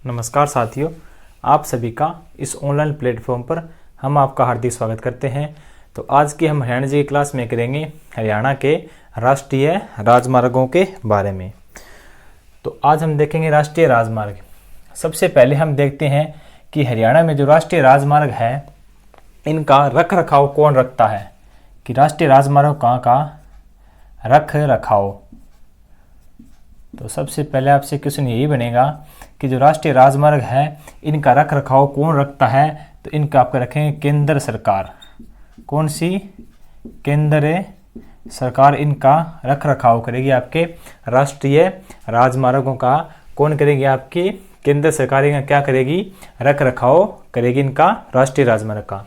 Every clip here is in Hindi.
नमस्कार साथियों, आप सभी का इस ऑनलाइन प्लेटफॉर्म पर हम आपका हार्दिक स्वागत करते हैं। तो आज की हम हरियाणा जी की क्लास में करेंगे हरियाणा के राष्ट्रीय राजमार्गों के बारे में। तो आज हम देखेंगे राष्ट्रीय राजमार्ग। सबसे पहले हम देखते हैं कि हरियाणा में जो राष्ट्रीय राजमार्ग है इनका रख रखाव कौन रखता है, कि राष्ट्रीय राजमार्ग कहाँ का रख रखाव। तो सबसे पहले आपसे क्वेश्चन यही बनेगा कि जो राष्ट्रीय राजमार्ग है इनका रख रखाव कौन रखता है। तो इनका आपका रखेंगे केंद्र सरकार। कौन सी? केंद्र सरकार इनका रख रखाव करेगी। आपके राष्ट्रीय राजमार्गों का कौन करेगी? आपकी केंद्र सरकार इनका क्या करेगी? रख रखाव करेगी इनका राष्ट्रीय राजमार्ग का।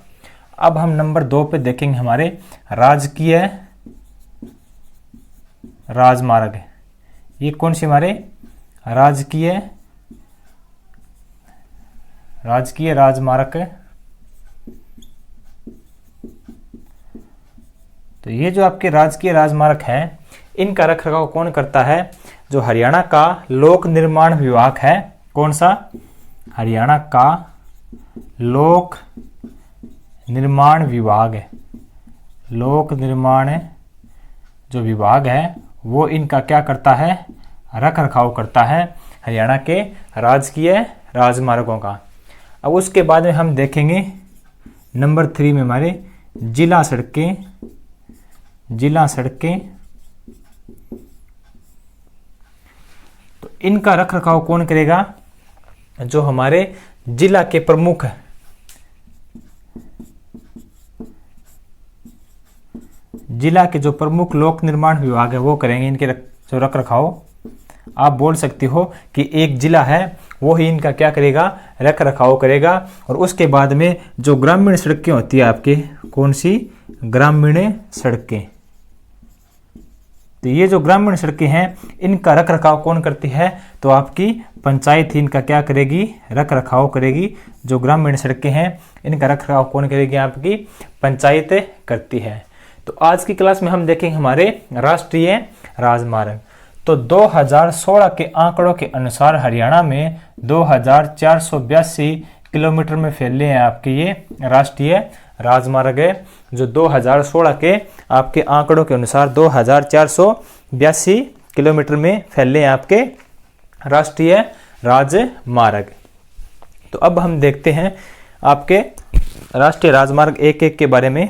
अब हम नंबर 2 पे देखेंगे हमारे राजकीय राजमार्ग। ये कौन सी? हमारे राजकीय राजमार्ग। तो ये जो आपके राजकीय राजमार्ग है इनका रखरखाव कौन करता है? जो हरियाणा का लोक निर्माण विभाग है। कौन सा? हरियाणा का लोक निर्माण विभाग। लोक निर्माण जो विभाग है वो इनका क्या करता है? रख रखाव करता है हरियाणा के राजकीय राजमार्गों का। अब उसके बाद में हम देखेंगे नंबर 3 में हमारे जिला सड़कें। तो इनका रख रखाव कौन करेगा? जो हमारे जिला के प्रमुख है, जिला के जो प्रमुख लोक निर्माण विभाग है वो करेंगे इनके जो रख रखाव। आप बोल सकते हो कि एक जिला है वो ही इनका क्या करेगा? रख रखाव करेगा। और उसके बाद में जो ग्रामीण सड़कें होती है आपके, कौन सी? ग्रामीण सड़कें। तो ये जो ग्रामीण सड़कें हैं इनका रख रखाव कौन करती है? तो आपकी पंचायत ही इनका क्या करेगी? रख रखाव करेगी। जो ग्रामीण सड़कें हैं इनका रख रखाव कौन करेगी? आपकी पंचायत करती है। तो आज की क्लास में हम देखेंगे हमारे राष्ट्रीय राजमार्ग। तो 2016 के आंकड़ों के अनुसार हरियाणा में 2482 किलोमीटर में फैले हैं आपके ये राष्ट्रीय राजमार्ग है। जो 2016 के आपके आंकड़ों के अनुसार 2482 किलोमीटर में फैले हैं आपके राष्ट्रीय राजमार्ग। तो अब हम देखते हैं आपके राष्ट्रीय राजमार्ग एक एक के बारे में।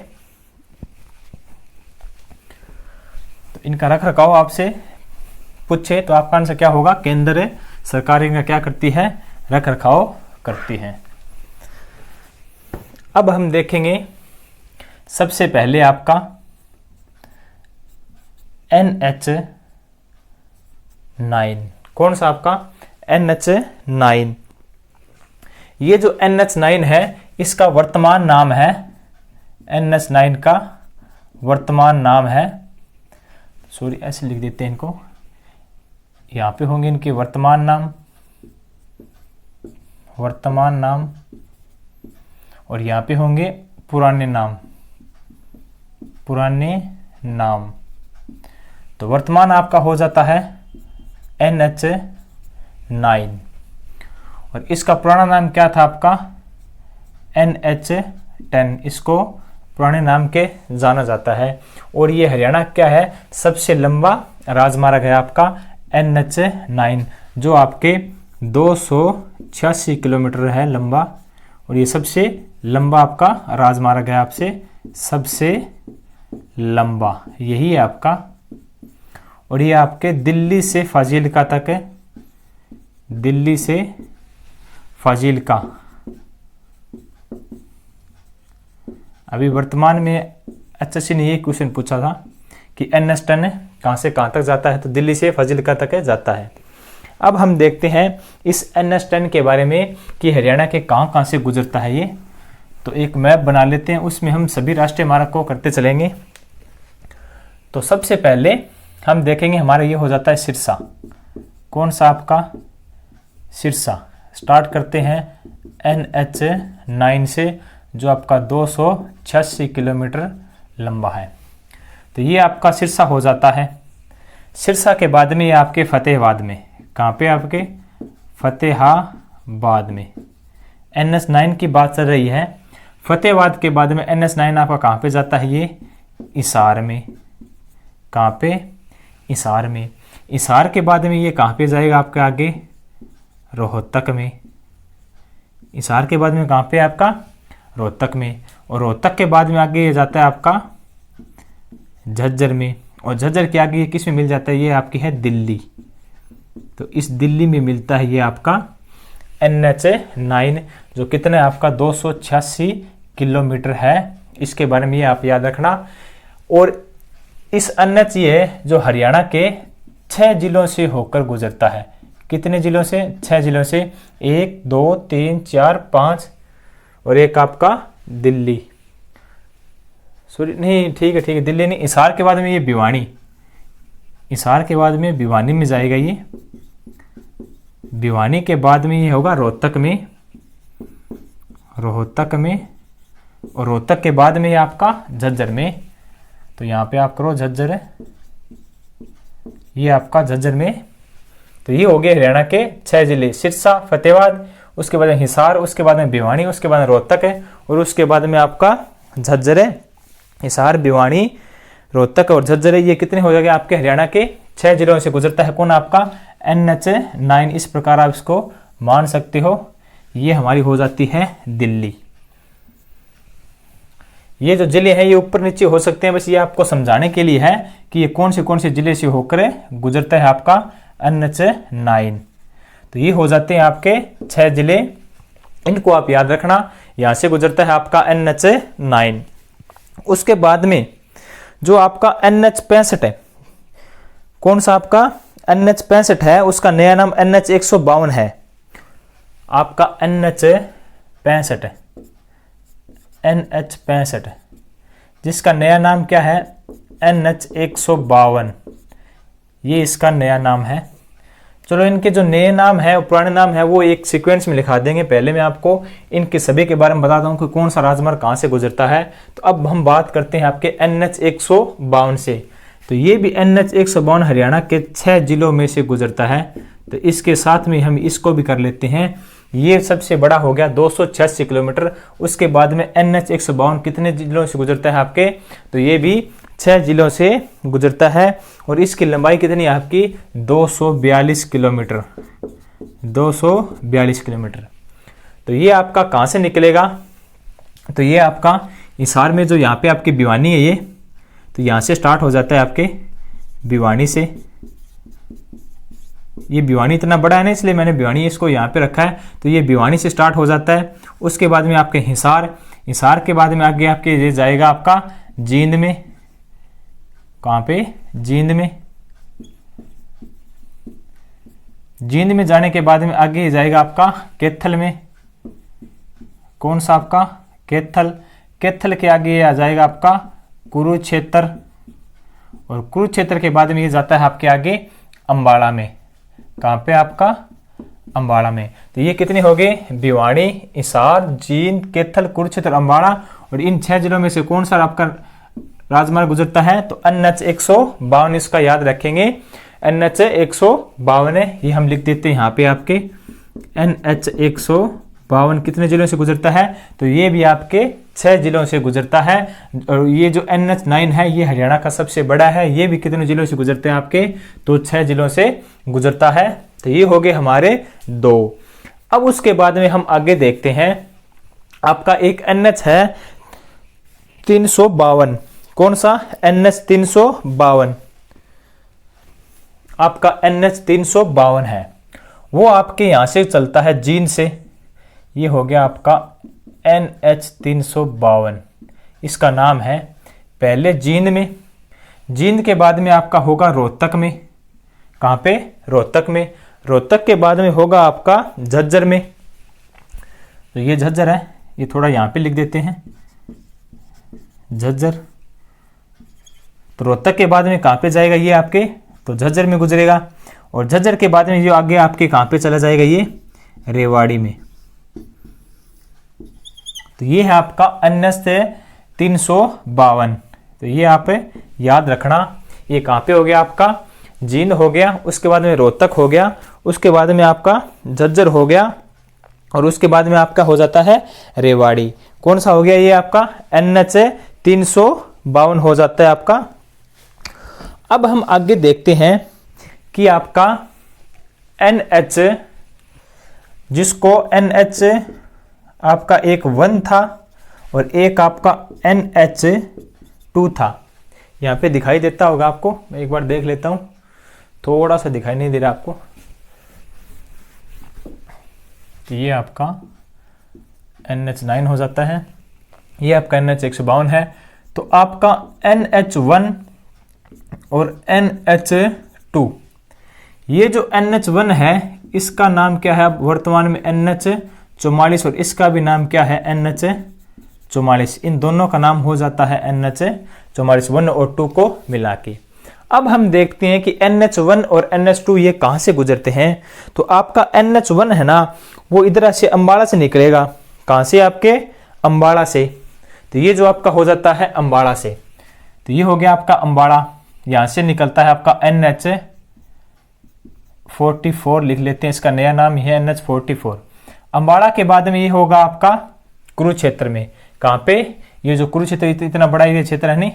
तो इनका रख रखाव आपसे पूछे तो आपका आंसर क्या होगा? केंद्र सरकार इनका क्या करती है? रख रखाव करती है। अब हम देखेंगे सबसे पहले आपका NH9। कौन सा? आपका NH9। ये जो NH9 है इसका वर्तमान नाम है, NH9 का वर्तमान नाम है, सॉरी ऐसे लिख देते हैं इनको, यहाँ पे होंगे इनके वर्तमान नाम और यहाँ पे होंगे पुराने नाम। तो वर्तमान आपका हो जाता है NH9 और इसका पुराना नाम क्या था? आपका NH10। इसको पुराने नाम के जाना जाता है। और ये हरियाणा क्या है? सबसे लंबा राजमार्ग है आपका NH9 जो आपके 286 किलोमीटर है लंबा। और ये सबसे लंबा आपका राजमार्ग है, आपसे सबसे लंबा यही है आपका। और ये आपके दिल्ली से फाजिल्का तक है, दिल्ली से फाजिल्का। अभी वर्तमान में HSC ने ये क्वेश्चन पूछा था कि NH10 कहाँ से कहाँ तक जाता है? तो दिल्ली से फाजिल्का तक जाता है। अब हम देखते हैं इस NH10 के बारे में कि हरियाणा के कहाँ से गुजरता है ये। तो एक मैप बना लेते हैं, उसमें हम सभी राष्ट्रीय मार्ग को करते चलेंगे। तो सबसे पहले हम देखेंगे हमारा ये हो जाता है सिरसा। कौन सा? आपका सिरसा। स्टार्ट करते हैं NH9 से जो आपका 286 किलोमीटर लंबा है। तो ये आपका सिरसा हो जाता है। सिरसा के बाद में ये आपके फतेहाबाद में, कहाँ पे? आपके फतेहाबाद बाद में। NH9 की बात चल रही है। फतेहाबाद के बाद में NH9 आपका कहाँ पे जाता है? ये हिसार में। कहाँ पे? हिसार में। हिसार के बाद में ये कहाँ पे जाएगा आपके आगे? रोहतक में। हिसार के बाद में कहाँ पे आपका? रोहतक में। और रोहतक के बाद में आगे ये जाता है आपका झज्जर में। और झज्जर के आगे ये किस में मिल जाता है? ये आपकी है दिल्ली। तो इस दिल्ली में मिलता है ये आपका NH9, जो कितना है आपका 286 किलोमीटर है। इसके बारे में ये आप याद रखना। और इस NH ये जो हरियाणा के 6 जिलों से होकर गुजरता है। कितने जिलों से? 6 जिलों से। 1 2 3 4 5 और एक आपका दिल्ली, सॉरी नहीं, ठीक है दिल्ली नहीं, हिसार के बाद में ये भिवानी। हिसार के बाद में भिवानी में जाएगा ये। भिवानी के बाद में ये होगा रोहतक में। रोहतक में। और रोहतक के बाद में ये आपका झज्जर में। तो यहाँ पे आप करो झज्जर है, ये आपका झज्जर में। तो ये हो गए हरियाणा के 6 जिले, सिरसा, फतेहाबाद, उसके बाद में हिसार, उसके बाद में भिवानी, उसके बाद में रोहतक है और उसके बाद में आपका झज्जर है। हिसार, भिवानी, रोहतक और झज्जर है। ये कितने हो जाएंगे आपके हरियाणा के 6 जिलों से गुजरता है। कौन? आपका NH9। इस प्रकार आप इसको मान सकते हो। ये हमारी हो जाती है दिल्ली। ये जो जिले हैं ये ऊपर नीचे हो सकते हैं, बस ये आपको समझाने के लिए है कि ये कौन से जिले से होकर गुजरता है आपका NH9। तो ये हो जाते हैं आपके 6 जिले, इनको आप याद रखना। यहां से गुजरता है आपका NH9। उसके बाद में जो आपका NH65 है, कौन सा आपका NH65 है, उसका नया नाम NH152 है। आपका NH65 है, NH65, जिसका नया नाम क्या है? NH152। ये इसका नया नाम है। चलो इनके जो नए नाम है और पुराने नाम है वो एक सीक्वेंस में लिखा देंगे। पहले मैं आपको इनके सभी के बारे में बताता हूँ कि कौन सा राजमार्ग कहाँ से गुजरता है। तो अब हम बात करते हैं आपके NH152 से। तो ये भी NH152 हरियाणा के 6 जिलों में से गुजरता है। तो इसके साथ में हम इसको भी कर लेते हैं। ये सबसे बड़ा हो गया 286 किलोमीटर। उसके बाद में NH152 कितने जिलों से गुजरता है आपके? तो ये भी 6 जिलों से गुजरता है और इसकी लंबाई कितनी है आपकी? 242 किलोमीटर। 242 किलोमीटर। तो ये आपका कहाँ से निकलेगा? तो ये आपका हिसार में जो यहाँ पे आपकी भिवानी है ये, तो यहाँ से स्टार्ट हो जाता है आपके भिवानी से। ये भिवानी इतना बड़ा है ना, इसलिए मैंने भिवानी इसको यहाँ पे रखा है। तो ये भिवानी से स्टार्ट हो जाता है। उसके बाद में आपके हिसार, हिसार के बाद में आगे आपके ये जाएगा आपका जींद में। कहाँ पे? जींद में। जींद में जाने के बाद में आगे जाएगा आपका कैथल में। कौन सा आपका? कैथल। कैथल के आगे आ जाएगा आपका कुरुक्षेत्र। और कुरुक्षेत्र के बाद में ये जाता है आपके आगे अंबाला में। कहाँ पे? आपका अंबाला में। तो ये कितने हो गए? भिवानी, हिसार, जींद, कैथल, कुरुक्षेत्र, अंबाला। और इन 6 जिलों में से कौन सा आपका राजमार्ग गुजरता है? तो NH152 इसका याद रखेंगे। NH152 है, ये हम लिख देते हैं यहाँ पे आपके। NH152 कितने जिलों से गुजरता है? तो ये भी आपके 6 जिलों से गुजरता है। और ये जो NH9 है ये हरियाणा का सबसे बड़ा है। ये भी कितने जिलों से गुजरते हैं आपके? तो 6 जिलों से गुजरता है। तो ये हो गए हमारे 2। अब उसके बाद में हम आगे देखते हैं। आपका एक NH है 352। कौन सा? NH352। आपका NH352 है, वो आपके यहां से चलता है जींद से। ये हो गया आपका NH352। इसका नाम है पहले जींद में। जींद के बाद में आपका होगा रोहतक में। कहाँ पे? रोहतक में। रोहतक के बाद में होगा आपका झज्जर में। तो ये झज्जर है, ये थोड़ा यहाँ पे लिख देते हैं झज्जर। तो रोहतक के बाद में कहाँ पे जाएगा ये आपके? तो झज्जर में गुजरेगा। और झज्जर के बाद में जो आगे आपके कहाँ पे चला जाएगा? ये रेवाड़ी में। तो ये है आपका NH352। तो ये आप याद रखना। ये कहाँ पे हो गया आपका? जींद हो गया। उसके बाद में रोहतक हो गया। उसके बाद में आपका झज्जर हो गया। और उसके बाद में आपका हो जाता है रेवाड़ी। कौन सा हो गया ये आपका NH 352 हो जाता है आपका। अब हम आगे देखते हैं कि आपका NH, जिसको NH आपका एक 1 था और एक आपका NH 2 था। यहाँ पे दिखाई देता होगा आपको, मैं एक बार देख लेता हूँ, थोड़ा सा दिखाई नहीं दे रहा आपको। तो ये आपका NH9 हो जाता है, ये आपका NH 152 है। तो आपका NH1 और NH2, ये जो NH1 है इसका नाम क्या है अब वर्तमान में NH44, और इसका भी नाम क्या है NH44। इन दोनों का नाम हो जाता है NH44, 1 और 2 को मिला के। अब हम देखते हैं कि NH1 और NH2 ये कहाँ से गुजरते हैं। तो आपका NH1 है ना, वो इधर से अम्बाड़ा से निकलेगा। कहाँ से? आपके अम्बाड़ा से। तो ये जो आपका हो जाता है अम्बाड़ा से, तो ये हो गया आपका अम्बाड़ा। यहाँ से निकलता है आपका NH44, लिख लेते हैं, इसका नया नाम है NH44। अम्बाड़ा के बाद में ये होगा आपका कुरुक्षेत्र में। कहाँ पे? ये जो कुरुक्षेत्र इतना बड़ा ये क्षेत्र है नहीं,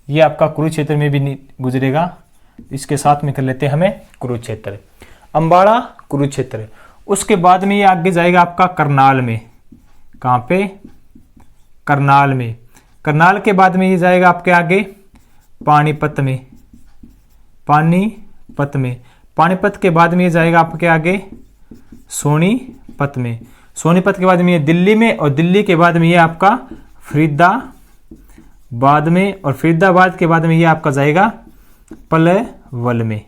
ये आपका कुरुक्षेत्र में भी गुजरेगा। इसके साथ में कर लेते हैं हमें कुरुक्षेत्र, अम्बाड़ा कुरुक्षेत्र। उसके बाद में ये आगे जाएगा आपका करनाल में। कहाँ पे? करनाल में। करनाल के बाद में ये जाएगा आपके आगे पानीपत में। पानीपत में। पानीपत के बाद में ये जाएगा आपके आगे सोनीपत में। सोनीपत के बाद में ये दिल्ली में, और दिल्ली के बाद में ये आपका फरीदाबाद में, और फरीदाबाद के बाद में ये आपका जाएगा पलवल में।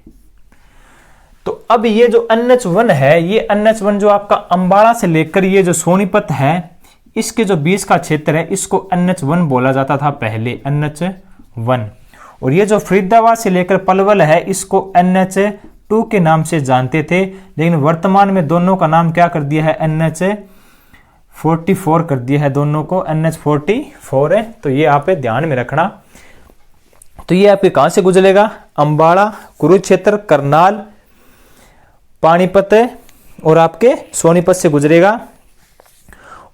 तो अब ये जो NH1 है, ये NH1 जो आपका अम्बाड़ा से लेकर ये जो सोनीपत है, इसके जो बीच का क्षेत्र है, इसको NH1 बोला जाता था पहले, NH1। और ये जो फरीदाबाद से लेकर पलवल है, इसको NH2 के नाम से जानते थे, लेकिन वर्तमान में दोनों का नाम क्या कर दिया है? NH44 कर दिया है, दोनों को NH44 है। तो ये आप ध्यान में रखना। तो ये आपके कहां से गुजरेगा? अम्बाड़ा, कुरुक्षेत्र, करनाल, पानीपत और आपके सोनीपत से गुजरेगा।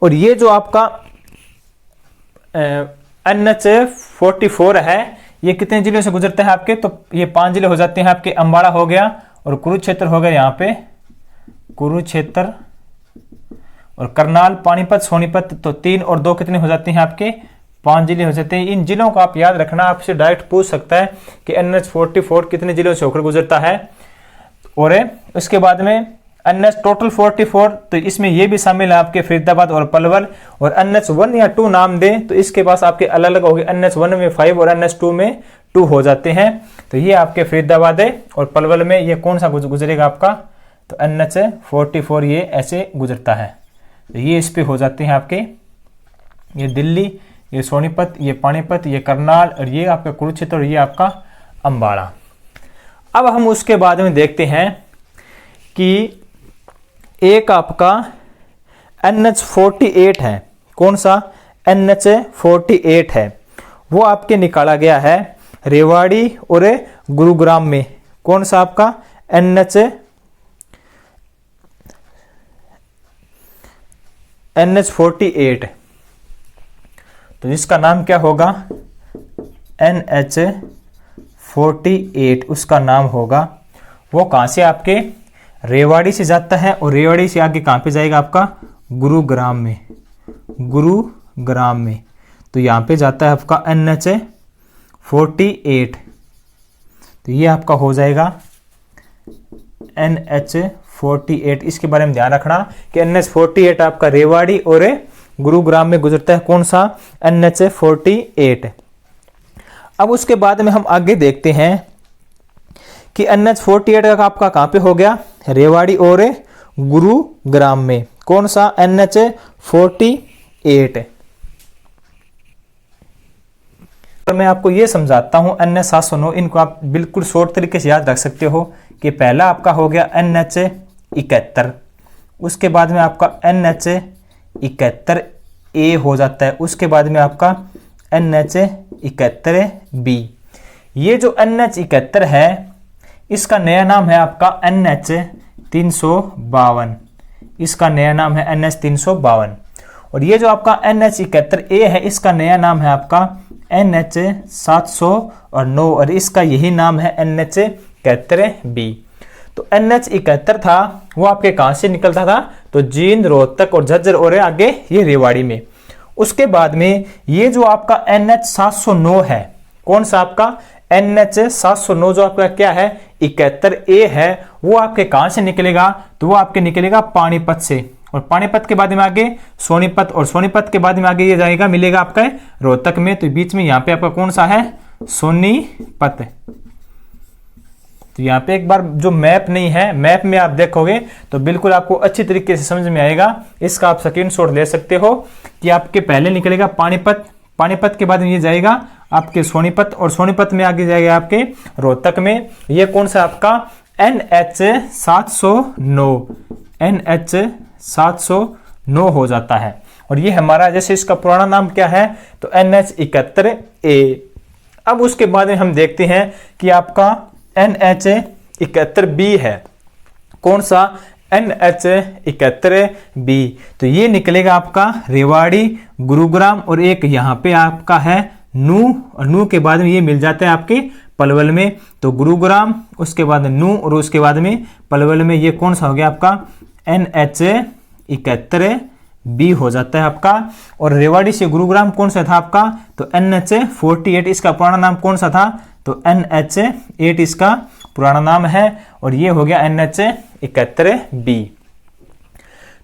और ये जो आपका NH44 है, ये कितने जिलों से गुजरता है आपके? तो ये 5 जिले हो जाते हैं आपके। अम्बाड़ा हो गया और कुरुक्षेत्र हो गया, यहाँ पे कुरुक्षेत्र और करनाल, पानीपत, सोनीपत। तो 3 और 2 कितने हो जाते हैं आपके? 5 जिले हो जाते हैं। इन जिलों को आप याद रखना, आपसे डायरेक्ट पूछ सकता है कि NH44 कितने जिलों से होकर गुजरता है। और उसके बाद में NH टोटल 44, तो इसमें ये भी शामिल है आपके फरीदाबाद और पलवल। और NH1 या 2 नाम दें तो इसके पास आपके अलग अलग हो गए। NH1 में 5 और NH2 में 2 हो जाते हैं। तो ये आपके फरीदाबाद है, और पलवल में ये कौन सा गुजरेगा आपका? तो NH44 ये ऐसे गुजरता है। तो ये इस पे हो जाते हैं आपके, ये दिल्ली, ये सोनीपत, ये पानीपत, ये करनाल, और ये आपका कुरुक्षेत्र, और ये आपका अम्बाड़ा। अब हम उसके बाद में देखते हैं कि एक आपका NH48 है। कौन सा? NH48 है, वो आपके निकाला गया है रेवाड़ी और गुरुग्राम में। कौन सा आपका? NH48। तो इसका नाम क्या होगा? NH48 उसका नाम होगा। वो कहाँ से? आपके रेवाड़ी से जाता है, और रेवाड़ी से आगे कहाँ पे जाएगा? आपका गुरुग्राम में। गुरुग्राम में। तो यहाँ पे जाता है आपका NH48। तो ये आपका हो जाएगा NH48। इसके बारे में ध्यान रखना कि NH48 आपका रेवाड़ी और गुरुग्राम में गुजरता है। कौन सा? NH48। अब उसके बाद में हम आगे देखते हैं कि NH48 का आपका कहाँ पे हो गया? रेवाड़ी और गुरुग्राम में। कौन सा? NH48। तो मैं आपको ये समझाता हूं NH709, इनको आप बिल्कुल शॉर्ट तरीके से याद रख सकते हो कि पहला आपका हो गया NH71, उसके बाद में आपका NH71A हो जाता है, उसके बाद में आपका NH71B। ये जो NH71 है, इसका नया नाम है आपका NH352। इसका नया नाम है NH 352। और ये जो आपका NH71A है, इसका नया नाम है आपका NH 709 और इसका यही नाम है NH71B। तो NH71 था वो आपके कहाँ से निकलता था, तो जींद, रोहतक और झज्जर और आगे ये रेवाड़ी में। उसके बाद में ये जो आपका NH 709 है, कौन सा आपका NH 709 जो आपका क्या है 71A है, वो आपके कहाँ से निकलेगा, तो वो आपके निकलेगा पानीपत से। और पानीपत के बाद में आगे सोनीपत और सोनीपत के बाद में आगे ये जाएगा मिलेगा आपका रोहतक में। तो बीच में यहाँ पे आपका कौन सा है सोनीपत। तो यहाँ पे एक बार जो मैप नहीं है, मैप में आप देखोगे तो बिल्कुल आपको अच्छी तरीके से समझ में आएगा। इसका आप स्क्रीनशॉट ले सकते हो कि आपके पहले निकलेगा पानीपत, पानीपत के बाद में ये जाएगा आपके सोनीपत और सोनीपत में आगे जाएगा आपके रोहतक में। ये कौन सा आपका NH 709 NH 709 हो जाता है। और ये हमारा जैसे इसका पुराना नाम क्या है तो NH71A। अब उसके बाद में हम देखते हैं कि आपका NH71B है, कौन सा NH71B। तो ये निकलेगा आपका रेवाड़ी, गुरुग्राम और एक यहाँ पे आपका है नू, और नू के बाद में ये मिल जाता है आपके पलवल में। तो गुरुग्राम, उसके बाद नू और उसके बाद में पलवल में, ये कौन सा हो गया आपका NH71B हो जाता है आपका। और रेवाड़ी से गुरुग्राम कौन सा था आपका, तो NH48, इसका पुराना नाम कौन सा था, तो NH8 इसका पुराना नाम है। और ये हो गया NH71B।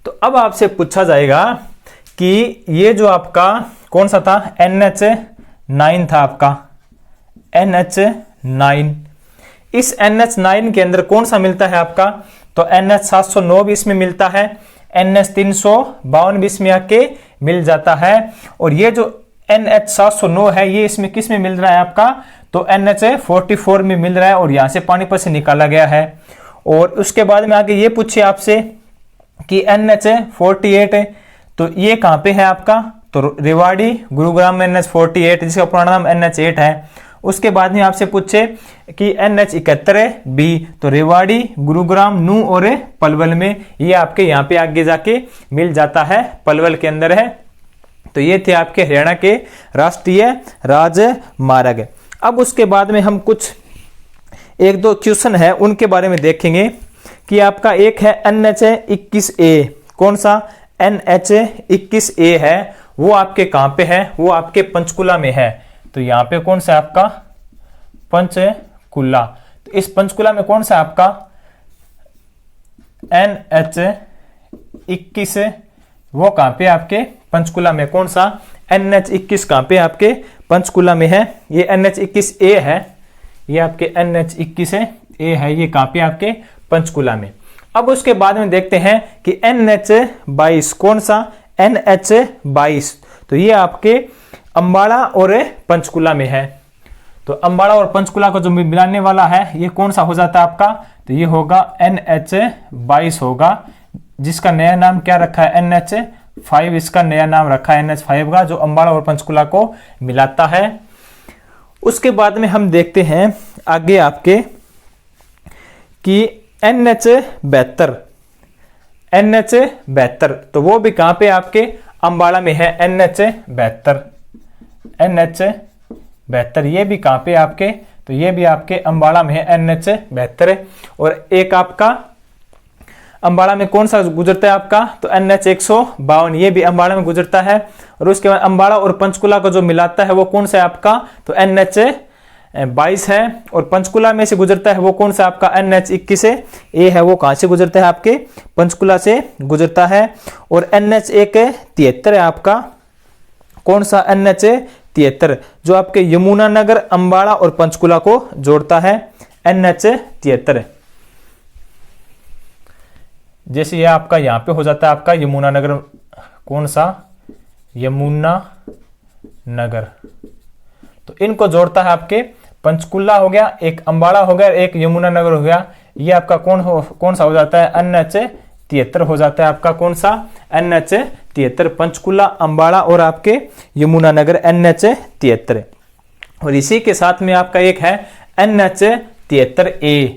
तो अब आपसे पूछा जाएगा कि ये जो आपका कौन सा था NH9 था आपका NH9, इस NH9 के अंदर कौन सा मिलता है आपका, तो NH 709 भी इसमें मिलता है, NH 352 भी इसमें आके मिल जाता है। और ये जो NH 709 है ये इसमें किस में मिल रहा है आपका, तो NH44 में मिल रहा है और यहां से पानीपत से निकाला गया है। और उसके बाद में आगे ये पूछे आपसे कि NH48 है तो ये कहां पे है आपका, तो रेवाड़ी गुरुग्राम में NH48 जिसका पुराना नाम NH8 है। उसके बाद में आपसे पूछे कि NH71B, तो रेवाड़ी, गुरुग्राम, नू और पलवल में, ये आपके यहाँ पे आगे जाके मिल जाता है, पलवल के अंदर है। तो ये थे आपके हरियाणा के राष्ट्रीय राजमार्ग। अब उसके बाद में हम कुछ एक दो क्वेश्चन है उनके बारे में देखेंगे कि आपका एक है NH21A, कौन सा NH21A है, वो आपके कहां पे है, वो आपके पंचकुला में है। तो यहाँ पे कौन सा आपका पंचकुला, तो इस पंचकुला में कौन सा आपका NH21, वो कहां पे आपके पंचकुला में, कौन सा NH21 कहां पे आपके पंचकुला में है, ये NH21A है, ये आपके NH21A है, ये कहां पे आपके पंचकुला में। अब उसके बाद में देखते हैं कि NH22 कौन सा NH22, तो ये आपके अंबाला और पंचकुला में है। तो अंबाला और पंचकुला को जो मिलाने वाला है ये कौन सा हो जाता है आपका, तो ये होगा NH22 होगा, जिसका नया नाम क्या रखा है NH5, इसका नया नाम रखा है NH5 का, जो अंबाला और पंचकुला को मिलाता है। उसके बाद में हम देखते हैं आगे आपके कि NH72, तो वो भी कहां पे आपके अंबाला में है NH72, ये भी कहां पे आपके, तो ये भी आपके अंबाला में है NH72। और एक आपका अंबाला में कौन सा गुजरता है आपका, तो NH152, ये भी अंबाला में गुजरता है। और उसके बाद अंबाला और पंचकुला को जो मिलाता है वो कौन सा है आपका, तो NH22 है। और पंचकुला में से गुजरता है वो कौन सा आपका NH21A है, वो कहां से गुजरता है आपके पंचकुला से गुजरता है। और NH173 है आपका, कौन सा NH73, जो आपके यमुनानगर, अंबाला और पंचकुला को जोड़ता है NH73। जैसे ये आपका यहाँ पे हो जाता है आपका यमुनानगर, कौन सा यमुनानगर, तो इनको जोड़ता है आपके पंचकुला हो गया, एक अंबाला हो गया, एक यमुनानगर हो गया। ये आपका कौन सा हो जाता है NH73 हो जाता है आपका, कौन सा NH73, पंचकुला, अंबाला और आपके यमुनानगर NH73। और इसी के साथ में आपका एक है NH73A,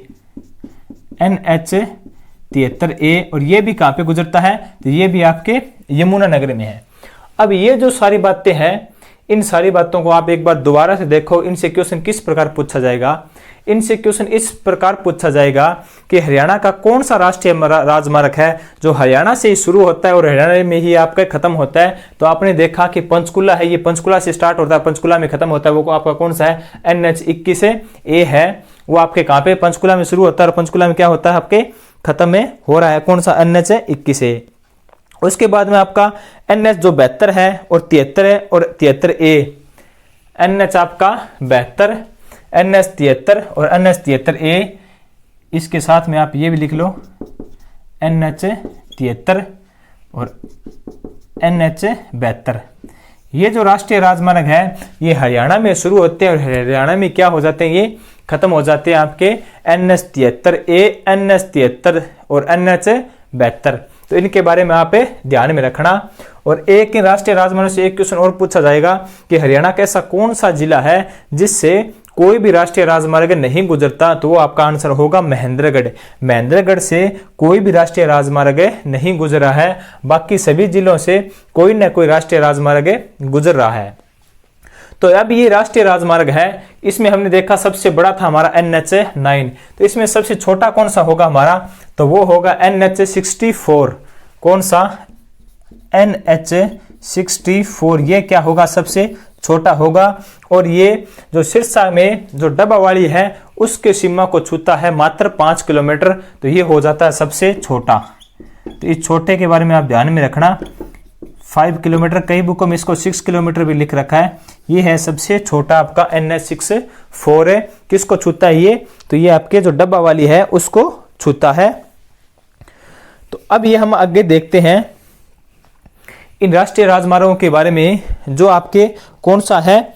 73A, और ये भी कहाँ पे गुजरता है, तो ये भी आपके यमुनानगर में है। अब ये जो सारी बातें हैं, इन सारी बातों को आप एक बार दोबारा से देखो, इनसे क्वेश्चन किस प्रकार पूछा जाएगा। इनसे क्वेश्चन इस प्रकार पूछा जाएगा कि हरियाणा का कौन सा राष्ट्रीय राजमार्ग है जो हरियाणा से ही शुरू होता है और हरियाणा में ही आपका खत्म होता है। तो आपने देखा कि पंचकुला है, ये पंचकुला से स्टार्ट होता है, पंचकुला में खत्म होता है, वो आपका कौन सा है, NH21A है, वो आपके कहाँ पे, पंचकुला में शुरू होता है और पंचकुला में क्या होता है, आपके खत्म में हो रहा है, कौन सा, NH21A। उसके बाद में आपका NH जो 72 है और 73 है और 73A, NH आपका 72, NH 73 और NH 73A, इसके साथ में आप ये भी लिख लो NH 73 और NH 72। ये जो राष्ट्रीय राजमार्ग है ये हरियाणा में शुरू होते हैं और हरियाणा में क्या हो जाते हैं, ये खत्म हो जाते हैं आपके NH 73A, NH 73 और NH 72। तो इनके बारे में आप ध्यान में रखना। और एक राष्ट्रीय राजमार्ग से एक क्वेश्चन और पूछा जाएगा कि हरियाणा का ऐसा कौन सा जिला है जिससे कोई भी राष्ट्रीय राजमार्ग नहीं गुजरता, तो वो आपका आंसर होगा महेंद्रगढ़। महेंद्रगढ़ से कोई भी राष्ट्रीय राजमार्ग नहीं गुजरा है, बाकी सभी जिलों से कोई न कोई राष्ट्रीय राजमार्ग गुजर रहा है। तो अब ये राष्ट्रीय राजमार्ग है, इसमें हमने देखा सबसे बड़ा था हमारा NH9, तो इसमें सबसे छोटा कौन सा होगा हमारा, तो वो होगा NH64। कौन सा, NH64, ये क्या होगा, सबसे छोटा होगा। और ये जो सिरसा में जो डब्बा वाली है उसके सीमा को छूता है मात्र 5 किलोमीटर, तो ये हो जाता है सबसे छोटा। तो इस छोटे के बारे में आप ध्यान में रखना, 5 किलोमीटर, कई बुकों में इसको 6 किलोमीटर भी लिख रखा है। ये है सबसे छोटा आपका NH64 है। किसको छूता है ये, तो ये आपके जो डब्बा वाली है उसको छूता है। तो अब ये हम आगे देखते हैं इन राष्ट्रीय राजमार्गों के बारे में, जो आपके कौन सा है,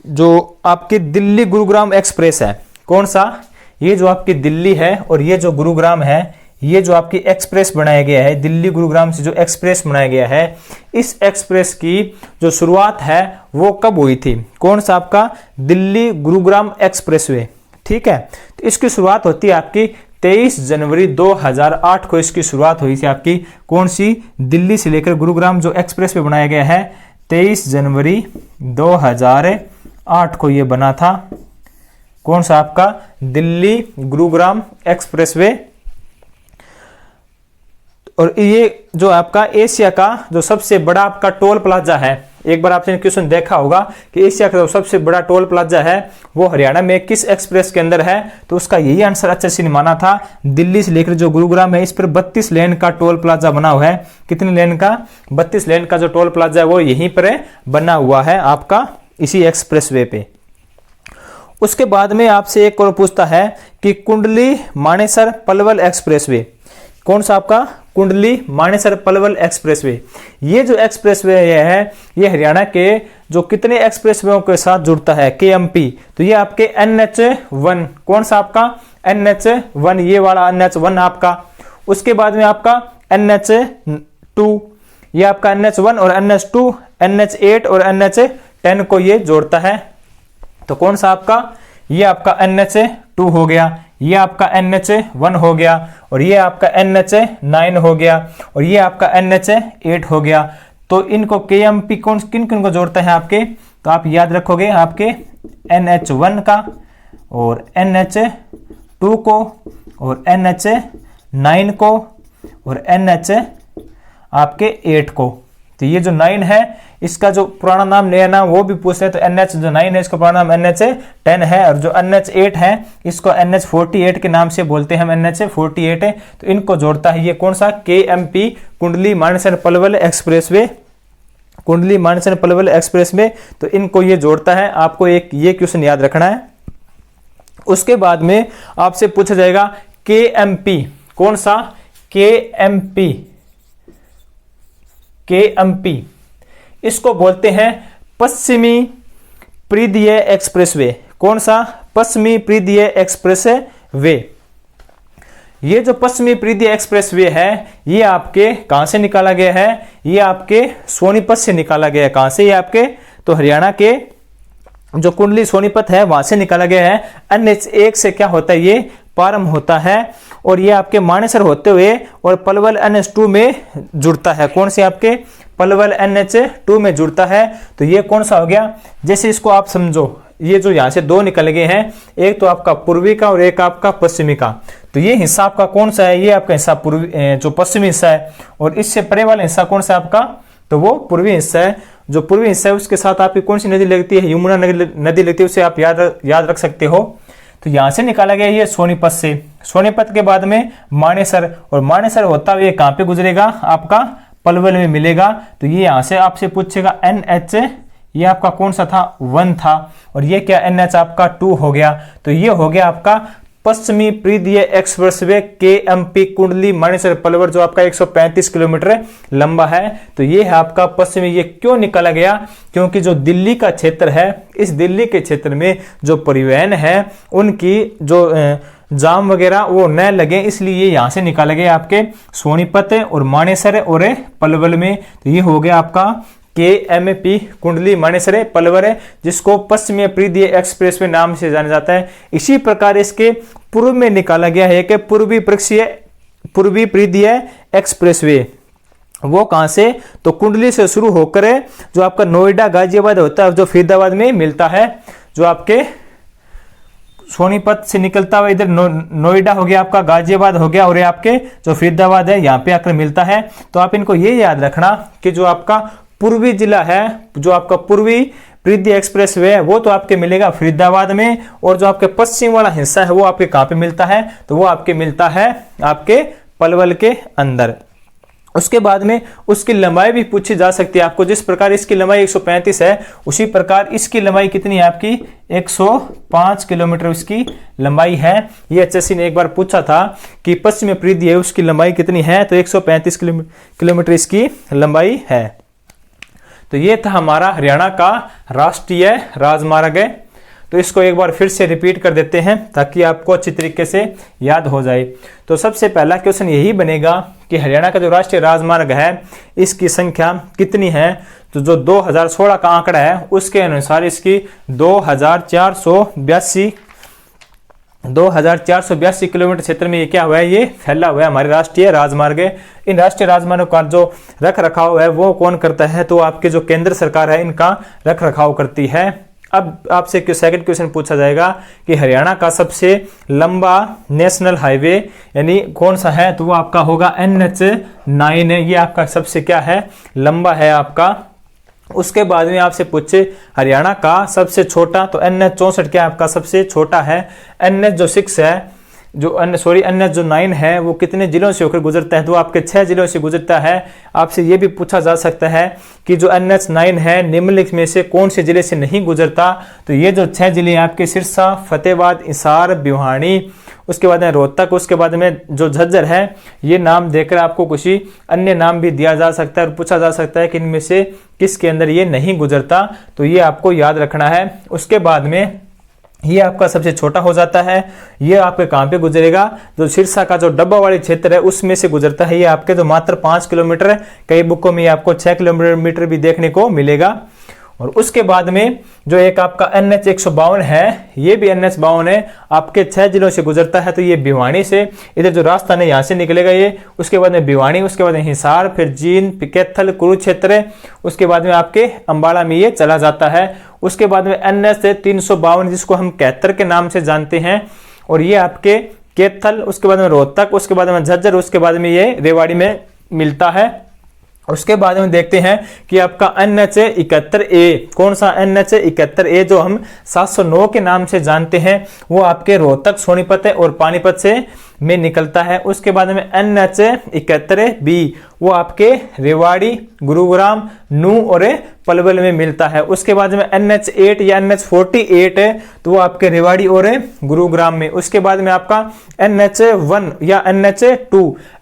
जो आपके दिल्ली गुरुग्राम एक्सप्रेस है, कौन सा, ये जो आपकी दिल्ली है और ये जो गुरुग्राम है, ये जो आपकी एक्सप्रेस बनाया गया है, दिल्ली गुरुग्राम से जो एक्सप्रेस बनाया गया है, इस एक्सप्रेस की जो शुरुआत है वो कब हुई थी, कौन सा आपका, दिल्ली गुरुग्राम एक्सप्रेसवे, ठीक है। तो इसकी शुरुआत होती है आपकी 23 जनवरी 2008 को इसकी शुरुआत हुई थी आपकी, कौन सी, दिल्ली से लेकर गुरुग्राम जो एक्सप्रेस वे बनाया गया है 23 जनवरी 2008 को ये बना था, कौन सा आपका, दिल्ली गुरुग्राम एक्सप्रेसवे। और ये जो आपका एशिया का जो सबसे बड़ा आपका टोल प्लाजा है, एक बार आपने क्वेश्चन देखा होगा कि एशिया का जो सबसे बड़ा टोल प्लाजा है वो हरियाणा में किस एक्सप्रेस के अंदर है, तो उसका यही आंसर अच्छा से माना था। दिल्ली से लेकर जो गुरुग्राम है इस पर 32 लेन का टोल प्लाजा बना हुआ है। कितने लेन का, 32 लेन का जो टोल प्लाजा है वो यहीं पर बना हुआ है आपका इसी एक्सप्रेसवे पे। उसके बाद में आपसे एक और पूछता है कि कुंडली मानेसर पलवल एक्सप्रेसवे, कौन सा आपका, कुंडली मानेसर पलवल एक्सप्रेसवे। ये जो एक्सप्रेसवे है ये हरियाणा के जो कितने एक्सप्रेसवेयों के साथ जुड़ता है, KMP, तो ये आपके NH1, कौन सा आपका, NH1, ये वाला NH1 आपका। उसके बाद में आपका NH2, ये आपका NH1 और NH2, NH8 और NH10 को ये जोड़ता है, तो कौन सा आपका, ये आपका NH2 हो गया, ये आपका NH1 हो गया और ये आपका NH9 हो गया और ये आपका NH8 हो गया। तो इनको KMP कौन किन किन को जोड़ता है आपके, तो आप याद रखोगे आपके NH1 का और NH2 को और NH9 को और NH आपके 8 को। तो ये जो 9 है इसका जो पुराना नाम नया नाम वो भी पूछते हैं, तो NH जो 9 है इसका पुराना नाम NH10 है और जो NH8 है इसको NH48 के नाम से बोलते हैं हम, NH48 है। तो इनको जोड़ता है ये कौन सा, KMP, Kundli Manesar Palwal expressway, Kundli Manesar Palwal expressway. तो इनको ये जोड़ता है, आपको एक ये क्वेश्चन याद रखना है। उसके बाद में आपसे पूछा जाएगा KMP, कौन सा, KMP, KMP इसको बोलते हैं पश्चिमी परिधीय एक्सप्रेसवे, कौन सा, पश्चिमी परिधीय एक्सप्रेसवे। ये जो पश्चिमी परिधीय एक्सप्रेसवे है ये आपके कहां से निकाला गया है, ये आपके सोनीपत से निकाला गया है। कहां से, ये आपके, तो हरियाणा के जो कुंडली सोनीपत है वहां से निकाला गया है। NH1 से क्या होता है, ये प्रारंभ होता है और ये आपके मानेसर होते हुए और पलवल NH2 में जुड़ता है। कौन से आपके पलवल NH2 में जुड़ता है। तो ये कौन सा हो गया, जैसे इसको आप समझो, ये जो यहाँ से दो निकल गए हैं, एक तो आपका पूर्वी का और एक आपका पश्चिमी का। तो ये हिस्सा आपका कौन सा है, ये आपका हिस्सा पूर्वी जो पश्चिमी हिस्सा है, और इससे परे वाला हिस्सा कौन सा आपका, तो वो पूर्वी हिस्सा है। जो पूर्वी हिस्सा है उसके साथ आपकी कौन सी नदी लगती है, यमुना नदी लगती है, उसे आप याद रख सकते हो। तो यहां से निकाला गया ये सोनीपत से, सोनीपत के बाद में मानेसर, और मानेसर होता हुआ कहां पे गुजरेगा, आपका पलवल में मिलेगा। तो ये यहां से आपसे पूछेगा NH, ये आपका कौन सा था, 1 था, और ये क्या NH आपका 2 हो गया। तो ये हो गया आपका पश्चिमी प्रीदीय एक्सप्रेसवे KMP कुंडली मानेसर पलवल, जो आपका 135 किलोमीटर लंबा है। तो ये है आपका पश्चिमी। ये क्यों निकाला गया, क्योंकि जो दिल्ली का क्षेत्र है, इस दिल्ली के क्षेत्र में जो परिवहन है उनकी जो जाम वगैरह वो न लगे, इसलिए यहां से निकाला गया आपके सोनीपत और मानेसर और पलवल में। तो ये हो गया आपका KMP कुंडली मानेसर पलवल, जिसको पश्चिमी प्रीदीय एक्सप्रेसवे नाम से जाना जाता है। इसी प्रकार इसके पूर्व में निकाला गया है कि पूर्वी प्रीदीय एक्सप्रेसवे, वो कहां से, तो कुंडली से शुरू होकर जो आपका नोएडा गाजियाबाद होता है, जो फरीदाबाद में मिलता है, जो आपके सोनीपत से निकलता हुआ इधर नोएडा हो गया, आपका गाजियाबाद हो गया, और ये आपके जो फरीदाबाद है यहाँ पे आकर मिलता है। तो आप इनको ये याद रखना कि जो आपका पूर्वी जिला है, जो आपका पूर्वी प्रीदीय एक्सप्रेसवे है, वो तो आपके मिलेगा फरीदाबाद में, और जो आपके पश्चिम वाला हिस्सा है वो आपके कहां पे मिलता है, तो वो आपके मिलता है आपके पलवल के अंदर। उसके बाद में उसकी लंबाई भी पूछी जा सकती है आपको। जिस प्रकार इसकी लंबाई 135 है, उसी प्रकार इसकी लंबाई कितनी है आपकी, 105 किलोमीटर इसकी लंबाई है। ये HSC ने एक बार पूछा था कि पश्चिमी प्रीदीय उसकी लंबाई कितनी है, तो 135 किलोमीटर इसकी लंबाई है। तो ये था हमारा हरियाणा का राष्ट्रीय राजमार्ग है। तो इसको एक बार फिर से रिपीट कर देते हैं ताकि आपको अच्छी तरीके से याद हो जाए। तो सबसे पहला क्वेश्चन यही बनेगा कि हरियाणा का जो राष्ट्रीय राजमार्ग है इसकी संख्या कितनी है। तो जो 2016 का आंकड़ा है उसके अनुसार इसकी 2482 किलोमीटर क्षेत्र में ये क्या हुआ है, ये फैला हुआ है हमारे राष्ट्रीय राजमार्ग। इन राष्ट्रीय राजमार्गों का जो रख रखाव है वो कौन करता है, तो आपके जो केंद्र सरकार है इनका रख रखाव करती है। अब आपसे सेकंड क्वेश्चन पूछा जाएगा कि हरियाणा का सबसे लंबा नेशनल हाईवे यानी कौन सा है, तो वो आपका होगा NH9 है। ये आपका सबसे क्या है, लंबा है आपका। उसके बाद में आपसे पूछे हरियाणा का सबसे छोटा, तो NH64 क्या आपका सबसे छोटा है। NH6 है, NH9 है वो कितने जिलों से होकर गुजरता है, तो आपके 6 जिलों से गुजरता है। आपसे ये भी पूछा जा सकता है कि जो NH9 है निम्नलिखित में से कौन से जिले से नहीं गुजरता, तो ये जो 6 जिले हैं आपके सिरसा, फतेहाबाद, हिसार, भिवानी, उसके बाद में रोहतक, उसके बाद में जो झज्जर है, ये नाम देकर आपको कुछ अन्य नाम भी दिया जा सकता है और पूछा जा सकता है कि इनमें से किसके अंदर ये नहीं गुजरता, तो ये आपको याद रखना है। उसके बाद में ये आपका सबसे छोटा हो जाता है। ये आपके कहां पे गुजरेगा, जो सिरसा का जो डब्बा वाली क्षेत्र है उसमें से गुजरता है। ये आपके जो मात्र 5 किलोमीटर है, कई बुकों में आपको 6 किलोमीटर भी देखने को मिलेगा। और उसके बाद में जो एक आपका NH152 है, ये भी NH52 है, आपके 6 जिलों से गुजरता है। तो ये भिवानी से इधर जो रास्ता है यहाँ से निकलेगा ये, उसके बाद में भिवानी, उसके बाद में हिसार, फिर जींद, कैथल, कुरुक्षेत्र, उसके बाद में आपके अंबाला में ये चला जाता है। उसके बाद में NH352 जिसको हम कैथर के नाम से जानते हैं, और ये आपके कैथल, उसके बाद में रोहतक, उसके बाद में झज्जर, उसके बाद में ये रेवाड़ी में मिलता है। उसके बाद में देखते हैं कि आपका NH71A, कौन सा NH71A जो हम 709 के नाम से जानते हैं, वो आपके रोहतक, सोनीपत और पानीपत से में निकलता है। उसके बाद में NH71B वो आपके रेवाड़ी, गुरुग्राम, नू और पलवल में मिलता है। उसके बाद में NH8 या NH48 है, तो वो आपके रेवाड़ी और गुरुग्राम में। उसके बाद में आपका NH1 या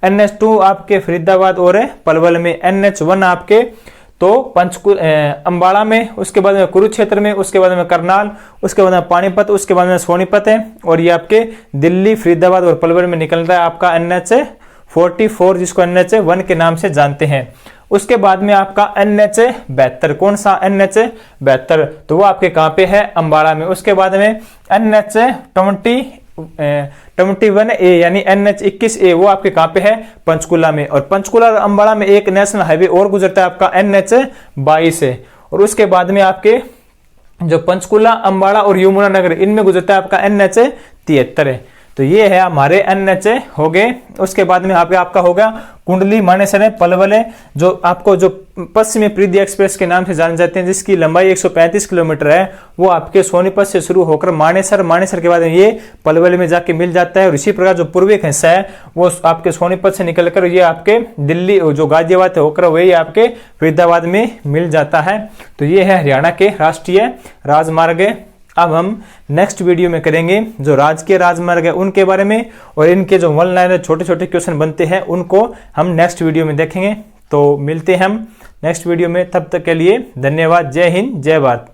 NH2 आपके फरीदाबाद और पलवल में। NH1 आपके तो अंबाला में, उसके बाद में कुरुक्षेत्र में, उसके बाद में करनाल, उसके बाद में पानीपत, उसके बाद में सोनीपत है, और ये आपके दिल्ली, फरीदाबाद और पलवल में निकलता है आपका NH44 जिसको NH1 के नाम से जानते हैं। उसके बाद में आपका NH72, कौन सा NH72, तो वो आपके कहां पे है, अंबाला में। उसके बाद में NH20 21A यानी NH21A वो आपके कहाँ पे है, पंचकुला में। और पंचकुला और अंबाला में एक नेशनल हाईवे और गुजरता है आपका NH22 है। और उसके बाद में आपके जो पंचकुला, अंबाला और यमुनानगर इनमें गुजरता है आपका NH73 है। तो ये है हमारे NH हो गए। उसके बाद में आपका होगा कुंडली, मानेसर, पलवल, जो आपको जो पश्चिमी परिधि एक्सप्रेस के नाम से जाने जाते हैं, जिसकी लंबाई 135 किलोमीटर है, वो आपके सोनीपत से शुरू होकर मानेसर के बाद में ये पलवल में जाके मिल जाता है। और इसी प्रकार जो पूर्वी हिस्सा है वो आपके सोनीपत से निकलकर ये आपके दिल्ली जो गाजियाबाद होकर वही आपके फरीदाबाद में मिल जाता है। तो ये है हरियाणा के राष्ट्रीय राजमार्ग। अब हम नेक्स्ट वीडियो में करेंगे जो राजकीय राजमार्ग है उनके बारे में, और इनके जो वन लाइनर छोटे छोटे क्वेश्चन बनते हैं उनको हम नेक्स्ट वीडियो में देखेंगे। तो मिलते हैं हम नेक्स्ट वीडियो में, तब तक के लिए धन्यवाद। जय हिंद, जय भारत।